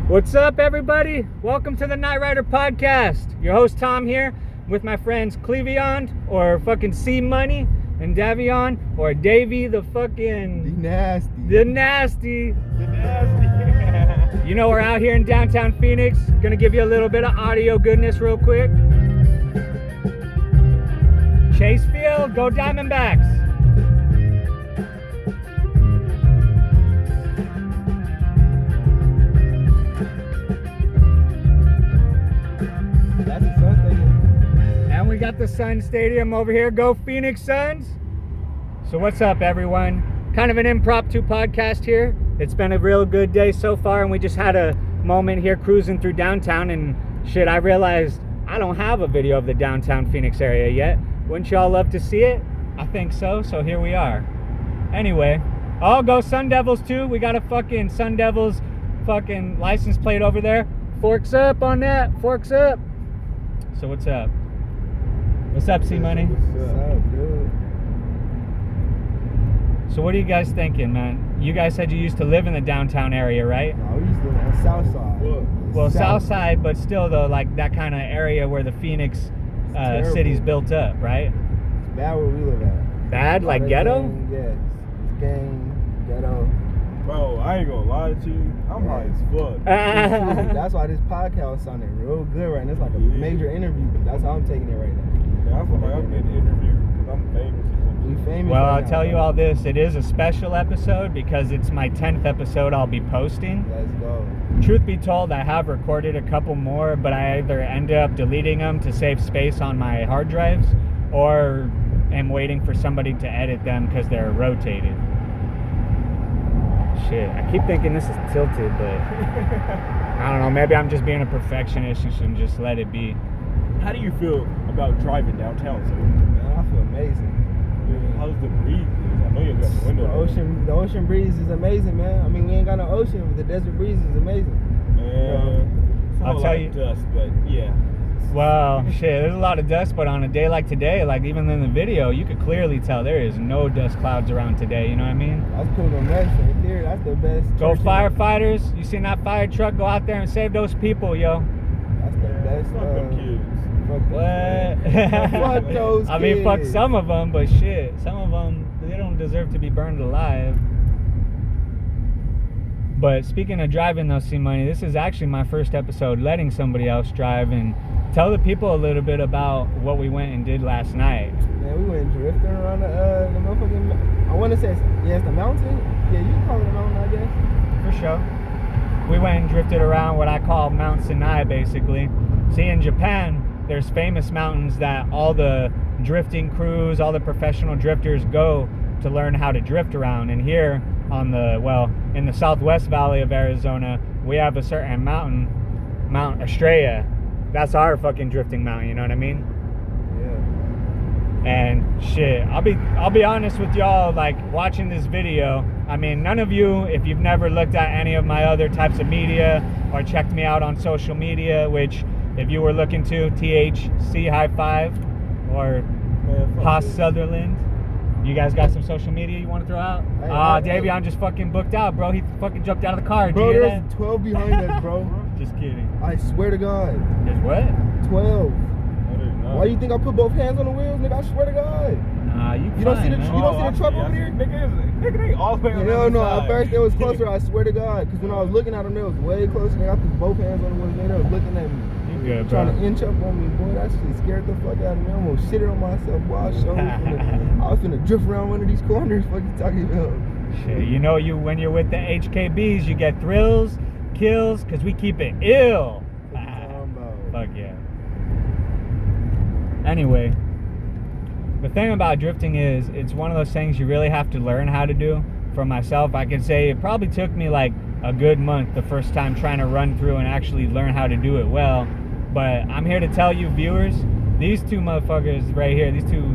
What's up, everybody? Welcome to the Night Rider Podcast. Your host, Tom, here with my friends Davion, or fucking CeeMoney, and Davion, or Davey, the fucking... The nasty. You know, we're out here in downtown Phoenix. Gonna give you a little bit of audio goodness real quick. Chase Field, go Diamondbacks. And we got the Sun Stadium over here. Go Phoenix Suns. So what's up, everyone? Kind of an impromptu podcast here. It's been a real good day so far, and we just had a moment here cruising through downtown, and shit, I realized I don't have a video of the downtown Phoenix area yet. Wouldn't y'all love to see it? I think so, so here we are. Anyway, oh, go Sun Devils too. We got a fucking Sun Devils fucking license plate over there. Forks up on that, forks up. So what's up? What's up, CeeMoney? What's up, dude? So what are you guys thinking, man? You guys said you used to live in the downtown area, right? No, we used to live on the south side. Well, south side, but still though, like that kind of area where the Phoenix city's built up, right? It's bad where we live at. Bad? Like ghetto? Yes. It's gang, ghetto. Bro, I ain't gonna lie to you. I'm high as fuck. That's why this podcast sounded real good right now. It's like a major interview. That's how I'm taking it right now. Yeah, I feel like I'm getting interviewed because I'm famous. We famous. Well, right I'll now, tell you bro. all this. It is a special episode because it's my 10th episode I'll be posting. Let's go. Truth be told, I have recorded a couple more, but I either ended up deleting them to save space on my hard drives, or am waiting for somebody to edit them because they're rotated. Shit, I keep thinking this is tilted, but I don't know, maybe I'm just being a perfectionist and should just let it be. How do you feel about driving downtown, sir? Man, I feel amazing. How's the breeze? I know you got the window. The ocean breeze is amazing, man. I mean, we ain't got no ocean, but the desert breeze is amazing. I'll tell you. Dust, but yeah. Well, shit, there's a lot of dust, but on a day like today, like even in the video, you could clearly tell there is no dust clouds around today, you know what I mean? That's Pilgrim Rest right there. That's the best. Go church firefighters, you seen that fire truck, go out there and save those people, yo. That's the best. Fuck them kids. What? Fuck those I mean, fuck kids. some of them, but shit, some of them, they don't deserve to be burned alive. But speaking of driving though, CeeMoney, this is actually my first episode letting somebody else drive, and tell the people a little bit about what we went and did last night. Man, we went drifting around the motherfucking, I want to say, it's the mountain. Yeah, you can call it a mountain, I guess. For sure. We went and drifted around what I call Mount Sinai, basically. See, in Japan, there's famous mountains that all the drifting crews, all the professional drifters go to learn how to drift around. And here on in the southwest valley of Arizona, we have a certain mountain, Mount Estrella. That's our fucking drifting mountain, you know what I mean? Yeah. And shit, I'll be honest with y'all, like watching this video, I mean, none of you, if you've never looked at any of my other types of media or checked me out on social media, which if you were looking to, THC High Five or Haas Sutherland, you guys got some social media you want to throw out? Davion just fucking booked out, bro. He fucking jumped out of the car. Did Bro, you hear there's that? 12 behind us, bro. Just kidding. I swear to God. There's what? 12. Why you think I put both hands on the wheels, nigga? I swear to God. Nah, you don't see fine, the man. you don't see the truck over there? Nigga, they all the way on Hell the no, side. at first it was closer, I swear to God. Because when I was looking at them, it was way closer. Nigga, I put both hands on the wheels, nigga, they was looking at me. You good, bro. Trying to inch up on me, boy. That shit scared the fuck out of me. I almost shitted on myself, boy. I was finna drift around one of these corners. Fuck you talking about? Shit, you know, when you're with the HKBs, you get thrills, kills, because we keep it ill. Fuck yeah. Anyway, the thing about drifting is it's one of those things you really have to learn how to do. For myself, I can say it probably took me like a good month the first time trying to run through and actually learn how to do it well. But I'm here to tell you viewers, these two motherfuckers right here, these two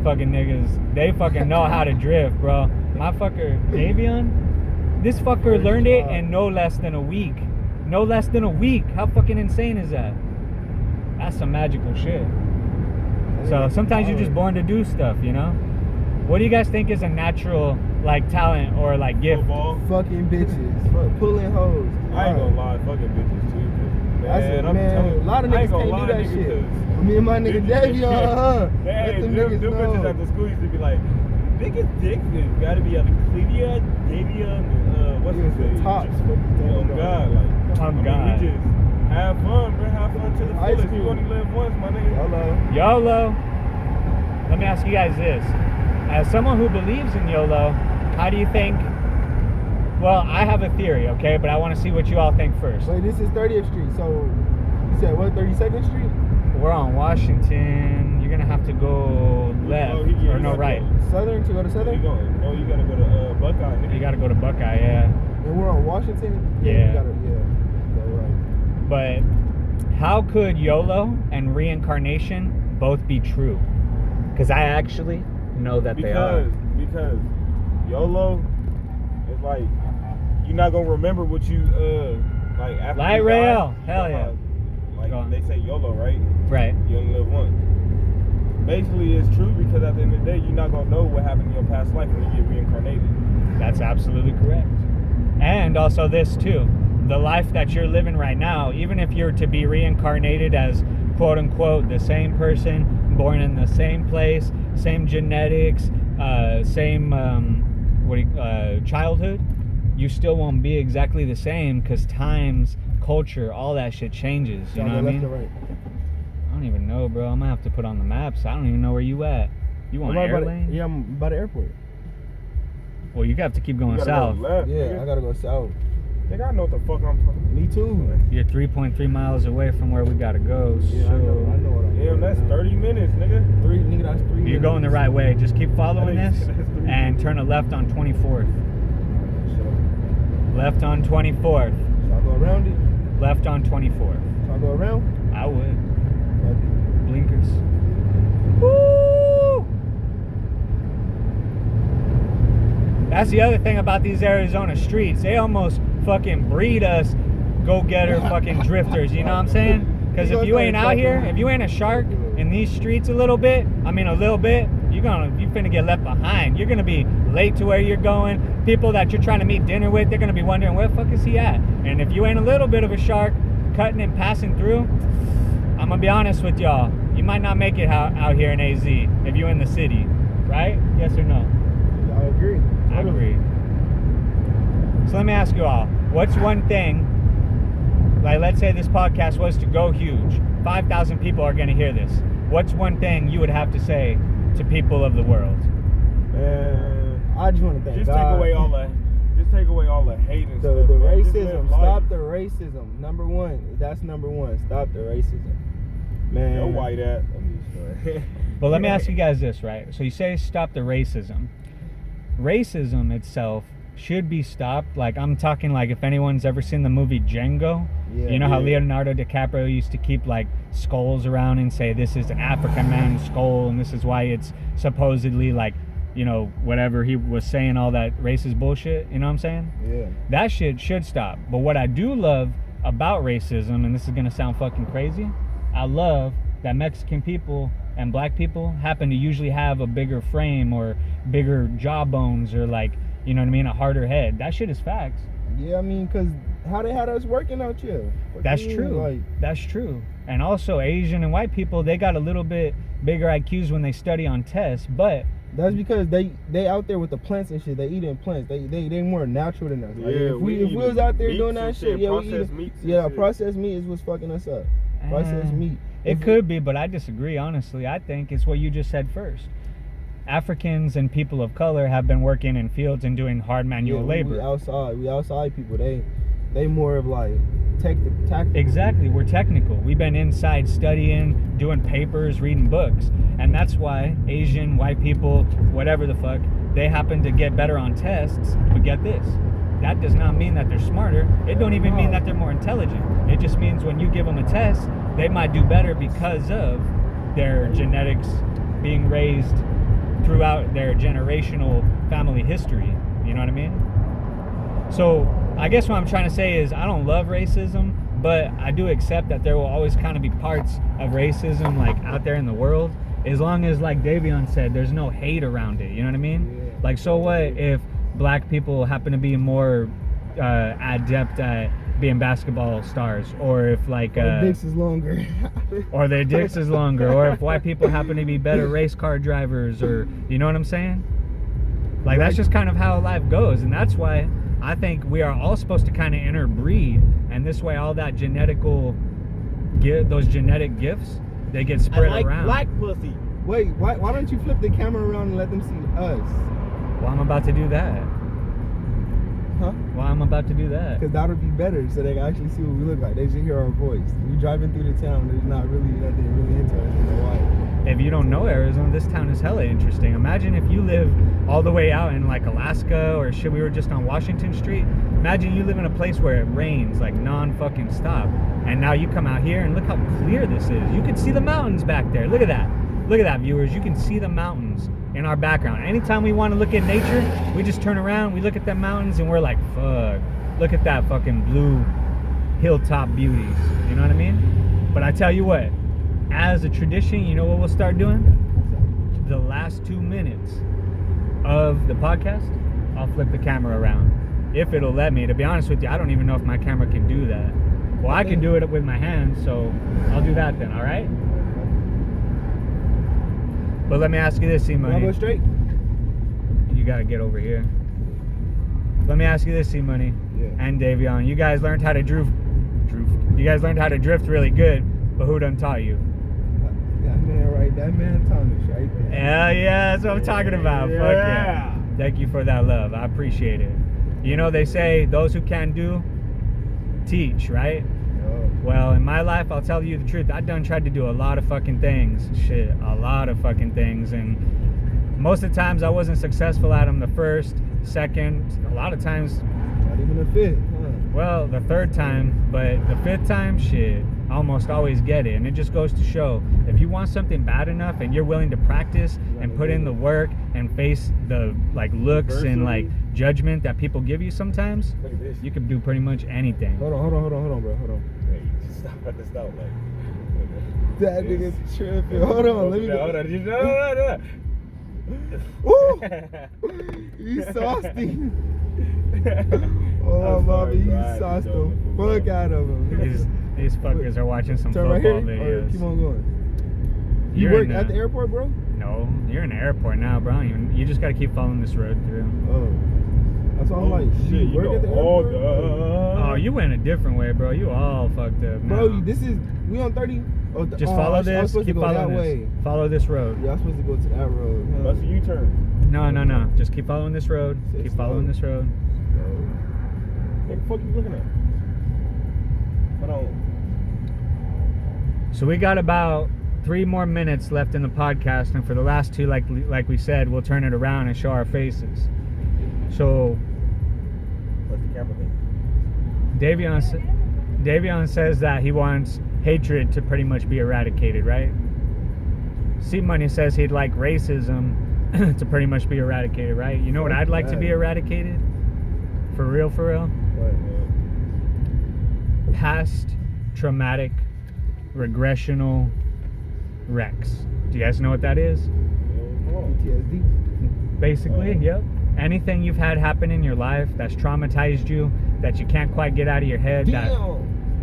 fucking niggas, they fucking know how to drift, bro. My fucker, Davion, this fucker learned it in no less than a week. No less than a week. How fucking insane is that? That's some magical shit. So sometimes you're just born to do stuff, you know? What do you guys think is a natural like talent or like gift? Football. Fucking bitches. Pulling hoes. I ain't gonna lie, fucking bitches too. That's it, man. A lot of niggas can't do that shit. Me and my nigga Davion, Hey, them niggas bitches know. at the school used to be like, biggest dick is gotta be either Clevia, Davion, and what's his name? Tops. Oh God, like, Oh, I mean, God. we just have fun, bro. Have fun to the High fullest. school. You only live once, my nigga. Hello. YOLO. Let me ask you guys this. As someone who believes in YOLO, how do you think? Well, I have a theory, okay, but I want to see what you all think first. Wait, this is 30th Street, so you said what, 32nd Street? We're on Washington. You're gonna have to go left or no right. Southern, to go to You Southern? gotta go to Buckeye, nigga. You gotta go to Buckeye, yeah. And we're on Washington? Yeah. Go right. But how could YOLO and reincarnation both be true? Because I actually know that they are. Because YOLO is like, you're not gonna remember what you like after Light you rail. die, Hell you know yeah. Go how, on. like they say YOLO, right? Right. You only live once. Basically, it's true because at the end of the day, you're not gonna know what happened in your past life when you get reincarnated. That's absolutely correct. And also this too. The life that you're living right now, even if you're to be reincarnated as quote unquote the same person, born in the same place, same genetics, same childhood, you still won't be exactly the same because times, culture, all that shit changes. You know what I mean? Left or right? I don't even know, bro. I'm gonna have to put on the maps. I don't even know where you at. You want I'm air by lane? Yeah, I'm by the airport. Well, you have to keep going You gotta south. Go left, Yeah, nigga. I gotta go south. Nigga, I know what the fuck I'm talking. Me too. You're 3.3 miles away from where we gotta go. Yeah, so I know what I'm Damn, that's 30 minutes, nigga. Nigga, that's 3 you're going the minutes. right way. Just keep following That's this 3 and turn a left on 24th. Left on 24th. So I go around it? Left on 24th. So I go around? I would. Okay. Blinkers. Woo! That's the other thing about these Arizona streets. They almost fucking breed us go-getter fucking drifters. You know what I'm saying? Because if you ain't out here, if you ain't a shark in these streets a little bit, you finna get left behind. You're gonna be late to where you're going. People that you're trying to meet dinner with, they're gonna be wondering where the fuck is he at? And if you ain't a little bit of a shark cutting and passing through, I'm gonna be honest with y'all, you might not make it out here in AZ if you're in the city, right? Yes or no? I agree. I agree. So let me ask you all, what's one thing, like let's say this podcast was to go huge, 5,000 people are gonna hear this. What's one thing you would have to say to people of the world? I just want to thank Just God. take away all the hate and the stuff. man. Just racism. live Stop life. the racism. Number one. That's number one. Stop the racism. Man. No white ass. I'm just sorry. Well, let me ask you guys this, right? So you say stop the racism. Racism itself should be stopped. Like, I'm talking like if anyone's ever seen the movie Django, Yeah, you know how yeah. Leonardo DiCaprio used to keep like skulls around and say this is an African man's skull and this is why it's supposedly like, you know, whatever he was saying, all that racist bullshit, you know what I'm saying? Yeah. That shit should stop. But what I do love about racism, and this is gonna sound fucking crazy, I love that Mexican people and black people happen to usually have a bigger frame or bigger jawbones or like, you know what I mean, a harder head. That shit is facts. Yeah, I mean, because how they had us working out here. What That's you mean? true. Like, That's true. And also Asian and white people, they got a little bit bigger IQs when they study on tests, but that's because they out there with the plants and shit. They eating plants. They more natural than us. Like, Yeah, if we eating was out there meats doing and that shit, yeah, we processed eat. meats and Yeah, shit. processed meat is what's fucking us up. Processed meat. It If- could be, but I disagree, honestly. I think it's what you just said first. Africans and people of color have been working in fields and doing hard manual yeah, labor. We outside people. They more of like tactical. Exactly, we're technical. We've been inside studying, doing papers, reading books. And that's why Asian, white people, whatever the fuck, they happen to get better on tests. But get this, that does not mean that they're smarter. It don't even mean that they're more intelligent. It just means when you give them a test, they might do better because of their genetics being raised throughout their generational family history. You know what I mean? So I guess what I'm trying to say is I don't love racism, but I do accept that there will always kind of be parts of racism like out there in the world, as long as, like Davion said, there's no hate around it. You know what I mean? Yeah. Like, so what if black people happen to be more adept at being basketball stars, or if like dicks is longer. or their dicks is longer, or if white people happen to be better race car drivers, or you know what I'm saying? Like that's just kind of how life goes, and that's why I think we are all supposed to kind of interbreed, and this way all that those genetic gifts, they get spread around. Black pussy. Wait, why don't you flip the camera around and let them see us? Well, I'm about to do that. Huh? Well, I'm about to do that. Because that'll be better, so they can actually see what we look like. They just hear our voice. We driving through the town, there's not really nothing really interesting to watch. If you don't know Arizona, this town is hella interesting. Imagine if you live all the way out in like Alaska, or shit, we were just on Washington Street. Imagine you live in a place where it rains like non-fucking stop. And now you come out here and look how clear this is. You can see the mountains back there. Look at that. Look at that, viewers. You can see the mountains in our background. Anytime we want to look at nature, we just turn around, we look at the mountains, and we're like, fuck, look at that fucking blue hilltop beauties. You know what I mean? But I tell you what, as a tradition, you know what we'll start doing? The last 2 minutes of the podcast, I'll flip the camera around. If it'll let me. To be honest with you, I don't even know if my camera can do that. Well, I can do it with my hands, so I'll do that then, all right? But let me ask you this, CeeMoney. Wanna go straight? You gotta get over here. Let me ask you this, CeeMoney, and Davion. You guys learned how to drift. You guys learned how to drift really good, but who done taught you? That man Thomas, right there. Hell yeah, that's what I'm talking about. Yeah. Fuck yeah. Thank you for that love. I appreciate it. You know, they say those who can do, teach, right? Well, in my life, I'll tell you the truth. I done tried to do a lot of fucking things. Shit, a lot of fucking things. And most of the times I wasn't successful at them the first, second, a lot of times. Not even a fifth, huh? Well, the third time, but the fifth time, shit, I almost always get it. And it just goes to show, if you want something bad enough and you're willing to practice and put in the work and face the like looks and like judgment that people give you sometimes, Look at this. you can do pretty much anything. Hold on, bro. Hold on. Hey, stop at the stop like. That nigga's tripping. Hold on, let me go. Hold on. Ooh! He's saucy. Oh, Bobby, you sauced the fuck out of him. These fuckers are watching some Turn football right here, or videos. keep on going. You You're work in at the airport, bro? No, you're in the airport now, bro. You just gotta keep following this road through. Oh. That's all I'm like. Shit, You work at the airport? Oh, you went a different way, bro. You all fucked up now. Bro, we on 30? Oh, Just follow I was this. supposed Keep to go that following way. this. Follow this road. Yeah, I'm supposed to go to that road. Huh? That's a U-turn. No. Just keep following this road. Say Keep slow. following this road. What the fuck you looking at? Hold on. So we got about 3 more minutes left in the podcast, and for the last 2, like we said, we'll turn it around and show our faces. So What's the camera thing? Davion says that he wants hatred to pretty much be eradicated, right? CeeMoney says he'd like racism to pretty much be eradicated, right? You know what I'd like to be eradicated? For real? What, man? Past traumatic regressional wrecks. Do you guys know what that is? PTSD. Basically, yep. Anything you've had happen in your life that's traumatized you, that you can't quite get out of your head.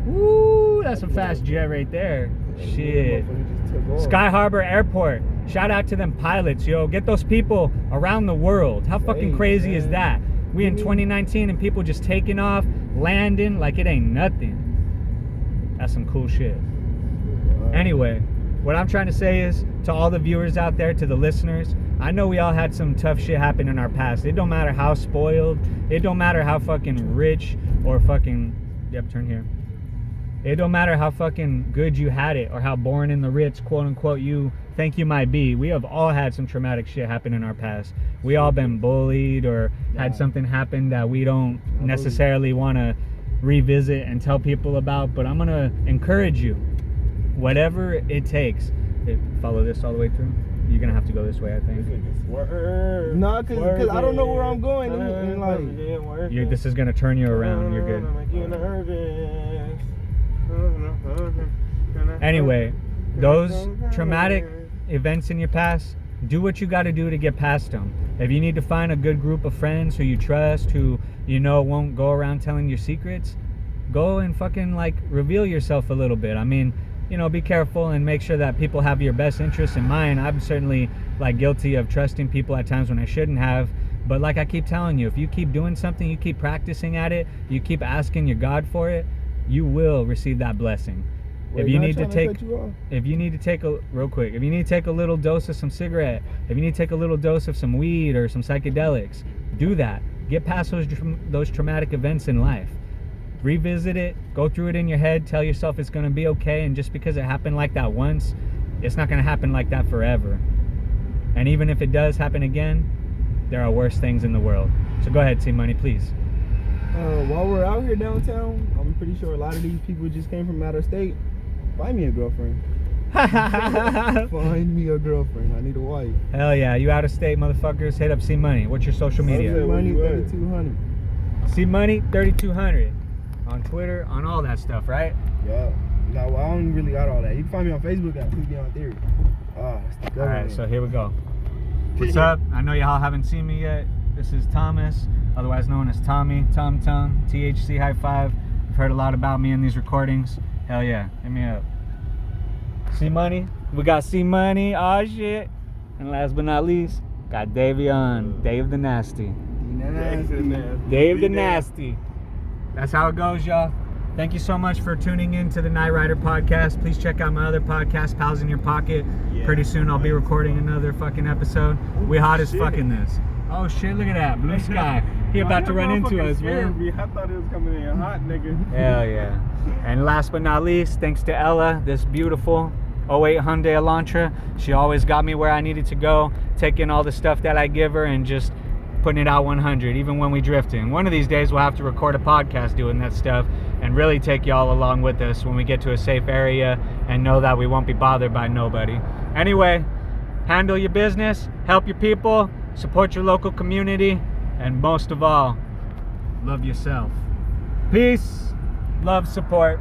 Woo, that's a fast jet right there. Shit. Sky Harbor Airport. Shout out to them pilots, yo. Get those people around the world. How fucking crazy is that? We in 2019 and people just taking off, landing like it ain't nothing. That's some cool shit. Anyway, what I'm trying to say is, to all the viewers out there, to the listeners, I know we all had some tough shit happen in our past. It don't matter how spoiled, it don't matter how fucking rich or fucking, turn here. It don't matter how fucking good you had it or how born in the rich, quote unquote, you think you might be. We have all had some traumatic shit happen in our past. We all been bullied or had something happen that we don't necessarily want to revisit and tell people about, but I'm going to encourage you. Whatever it takes. Follow this all the way through. You're gonna have to go this way, I think. Nah, cause I don't know where I'm going. And like, this is gonna turn you around. You're good. Anyway, those traumatic events in your past, do what you got to do to get past them. If you need to find a good group of friends who you trust, who you know won't go around telling your secrets, go and fucking like reveal yourself a little bit. I mean, you know, be careful and make sure that people have your best interests in mind. I'm certainly like guilty of trusting people at times when I shouldn't have. But like I keep telling you, if you keep doing something, you keep practicing at it, you keep asking your God for it, you will receive that blessing. Wait, If you not need to trying take, cut you off. if you need to take a real quick, if you need to take a little dose of some cigarette, if you need to take a little dose of some weed or some psychedelics, do that. Get past those traumatic events in life. Revisit it, go through it in your head, tell yourself it's gonna be okay, and just because it happened like that once, it's not gonna happen like that forever. And even if it does happen again, there are worse things in the world. So go ahead, CeeMoney, please. While we're out here downtown, I'm pretty sure a lot of these people just came from out of state. Find me a girlfriend. Find me a girlfriend. I need a wife. Hell yeah, you out of state motherfuckers, hit up CeeMoney. What's your social media? Okay. Where CeeMoney you at? 3200. CeeMoney 3200 on Twitter, on all that stuff, right? Yeah. No, well, I don't really got all that. You can find me on Facebook at Please Be On Theory. That's the All government. right, so here we go. What's up? I know y'all haven't seen me yet. This is Thomas, otherwise known as Tommy, Tum Tum, THC High Five. You've heard a lot about me in these recordings. Hell yeah, hit me up. CeeMoney, we got CeeMoney, oh shit. And last but not least, got Davion, Dave the Nasty. Dave the Nasty. That's how it goes, y'all. Thank you so much for tuning in to the Night Rider podcast. Please check out my other podcast, Pals in Your Pocket. Yeah. Pretty soon I'll be recording another fucking episode. We hot as shit. fuck in this. Oh shit, look at that. Blue sky. He about to run into us, man. Me. I thought it was coming in hot, nigga. Hell yeah. And last but not least, thanks to Ella, this beautiful 08 Hyundai Elantra. She always got me where I needed to go, taking all the stuff that I give her and just putting it out 100, even when we drifting. One of these days we'll have to record a podcast doing that stuff and really take y'all along with us when we get to a safe area and know that we won't be bothered by nobody. Anyway, handle your business, help your people, support your local community, and most of all, love yourself. Peace, love, support.